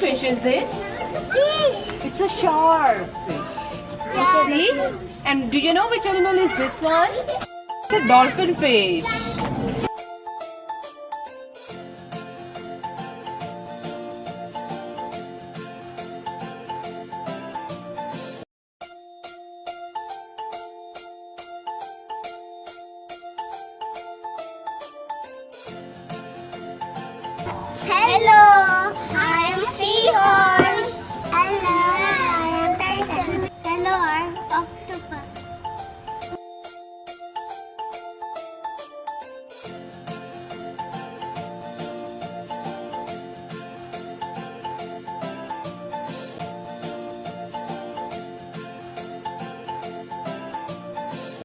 fish is this? Fish. It's a shark fish. See? And do you know which animal is this one? It's a dolphin fish. Hello.